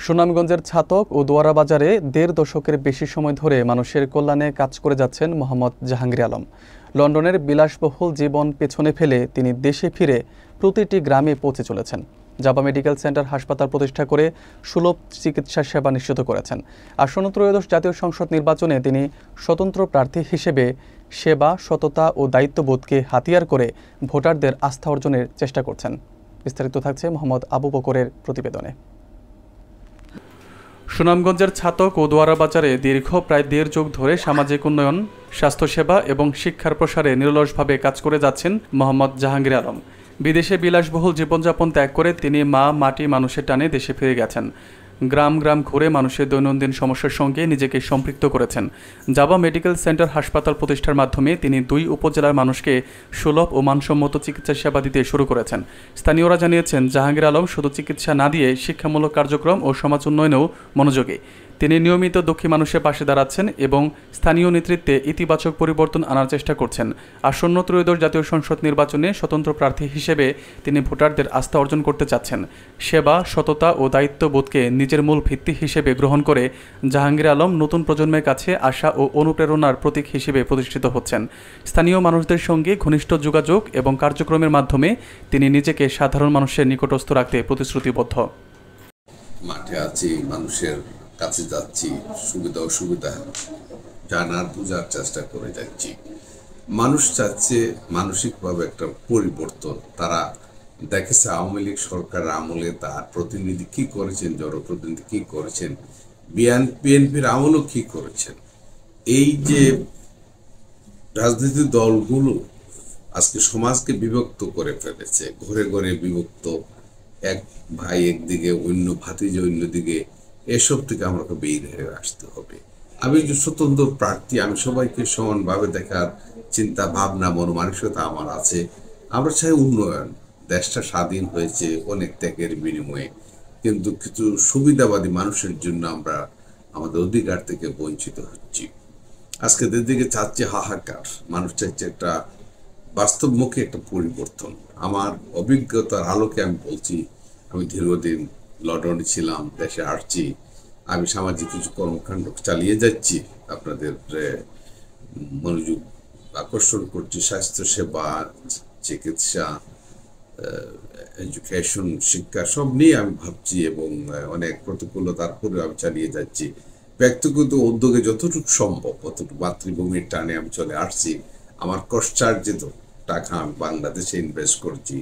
সুনামগঞ্জের ছাতক ও দোয়ারা বাজারে ১.৫ দশকের বেশি সময় ধরে মানুষের কল্যাণে কাজ করে যাচ্ছেন মোহাম্মদ জাহাঙ্গীর আলম। লন্ডনের বিলাসবহুল জীবন পেছনে ফেলে তিনি দেশে ফিরে প্রতিটি গ্রামে পৌঁছে চলেছেন। জাবা মেডিকেল সেন্টার হাসপাতাল প্রতিষ্ঠা করে সুলভ চিকিৎসা সেবা নিশ্চিত করেছেন। আসন্ন ত্রয়োদশ জাতীয় সংসদ নির্বাচনে তিনি স্বতন্ত্র প্রার্থী হিসেবে সেবা, সততা ও দায়িত্ববোধকে হাতিয়ার করে ভোটারদের আস্থা অর্জনের চেষ্টা করছেন। বিস্তারিত থাকছে মোহাম্মদ আবু বকরের প্রতিবেদনে। সুনামগঞ্জের ছাতক ও দোয়ারা বাজারে দীর্ঘ প্রায় ১.৫ যুগ ধরে সামাজিক উন্নয়ন, স্বাস্থ্যসেবা এবং শিক্ষার প্রসারে নিরলসভাবে কাজ করে যাচ্ছেন মোহাম্মদ জাহাঙ্গীর আলম। বিদেশে বিলাসবহুল জীবনযাপন ত্যাগ করে তিনি মাটি মানুষের টানে দেশে ফিরে গেছেন। গ্রাম গ্রাম ঘুরে মানুষের দৈনন্দিন সমস্যার সঙ্গে নিজেকে সম্পৃক্ত করেছেন। জাবা মেডিকেল সেন্টার হাসপাতাল প্রতিষ্ঠার মাধ্যমে তিনি ২ উপজেলার মানুষকে সুলভ ও মানসম্মত চিকিৎসা সেবা দিতে শুরু করেছেন। স্থানীয়রা জানিয়েছেন, জাহাঙ্গীর আলম শুধু চিকিৎসা না দিয়ে শিক্ষামূলক কার্যক্রম ও সমাজ উন্নয়নেও মনোযোগী। তিনি নিয়মিত দুঃখী মানুষের পাশে দাঁড়াচ্ছেন এবং স্থানীয় নেতৃত্বে ইতিবাচক পরিবর্তন আনার চেষ্টা করছেন। আসন্ন ত্রয়োদশ জাতীয় সংসদ নির্বাচনে স্বতন্ত্র প্রার্থী হিসেবে তিনি ভোটারদের আস্থা অর্জন করতে চাচ্ছেন। সেবা, সততা ও দায়িত্ববোধকে নিজের মূল ভিত্তি হিসেবে গ্রহণ করে জাহাঙ্গীর আলম নতুন প্রজন্মের কাছে আশা ও অনুপ্রেরণার প্রতীক হিসেবে প্রতিষ্ঠিত হচ্ছেন। স্থানীয় মানুষদের সঙ্গে ঘনিষ্ঠ যোগাযোগ এবং কার্যক্রমের মাধ্যমে তিনি নিজেকে সাধারণ মানুষের নিকটস্থ রাখতে প্রতিশ্রুতিবদ্ধ। মাঠে আছি, মানুষের কাছে যাচ্ছি, সুবিধা অসুবিধা জানার বোঝার চেষ্টা করে যাচ্ছি। মানুষ চাচ্ছে মানসিকভাবে একটা পরিবর্তন। তারা দেখেছে আওয়ামী লীগ সরকার আমলে তার প্রতিনিধি কি করেছেন, জনপ্রতিনিধি কি করেছেন, বিএনপির আমলও কি করেছেন। এই যে রাজনৈতিক দলগুলো আজকে সমাজকে বিভক্ত করে ফেলেছে, ঘরে ঘরে বিভক্ত, এক ভাই একদিকে, অন্য ভাতিজা অন্যদিকে, এসব থেকে আমাকে বের হয়ে আসতে হবে। আমি যে স্বতন্ত্র প্রার্থী, আমি সবাইকে সমানভাবে দেখার চিন্তা ভাবনা মন মানসিকতা আমার আছে। আমরা চাই উন্নয়ন। দেশটা স্বাধীন হয়েছে অনেক ত্যাগের বিনিময়ে, কিন্তু কিছু সুবিধাবাদী মানুষের জন্য আমরা আমাদের অধিকার থেকে বঞ্চিত হচ্ছি। আজকে দিকে চাচ্ছে হাহাকার, মানুষ চাইছে একটা বাস্তবমুখী একটা পরিবর্তন। আমার অভিজ্ঞতার আলোকে আমি বলছি, আমি দীর্ঘদিন লন্ডনে ছিলাম, দেশে আসছি, আমি সামাজিক কিছু কর্মকাণ্ড চালিয়ে যাচ্ছি, আপনাদের মনোযোগ আকর্ষণ করছি। স্বাস্থ্যসেবা, চিকিৎসা, এডুকেশন, শিক্ষা সব নিয়ে আমি ভাবছি এবং অনেক প্রতিকূলতার পরে আমি চালিয়ে যাচ্ছি। ব্যক্তিগত উদ্যোগে যতটুকু সম্ভব ততটুকু মাতৃভূমির টানে আমি চলে আসছি। আমার কষ্টার্জিত টাকা আমি বাংলাদেশে ইনভেস্ট করছি,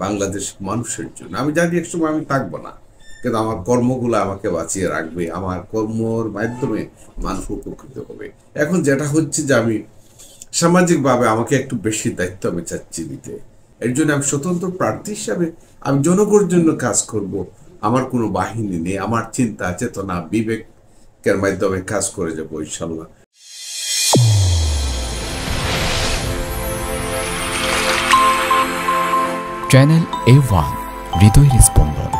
বাংলাদেশ মানুষের জন্য। আমি জানি এক সময় আমি থাকবো না, কিন্তু আমার কর্মগুলো আমাকে বাঁচিয়ে রাখবে। আমার কর্মর মাধ্যমে মানুষ উপকৃত হবে। এখন যেটা হচ্ছে যে আমি সামাজিকভাবে আমাকে একটু বেশি দায়িত্ব আমি চাচ্ছি দিতে। এর জন্য আমি স্বতন্ত্র প্রার্থী হিসাবে আমি জনগণের জন্য কাজ করব। আমার কোনো বাহিনী নেই, আমার চিন্তা চেতনা বিবেকের মাধ্যমে কাজ করে যাবো ইনশাল্লাহ। চ্যানেল A1 হৃদয়ের স্পন্দন।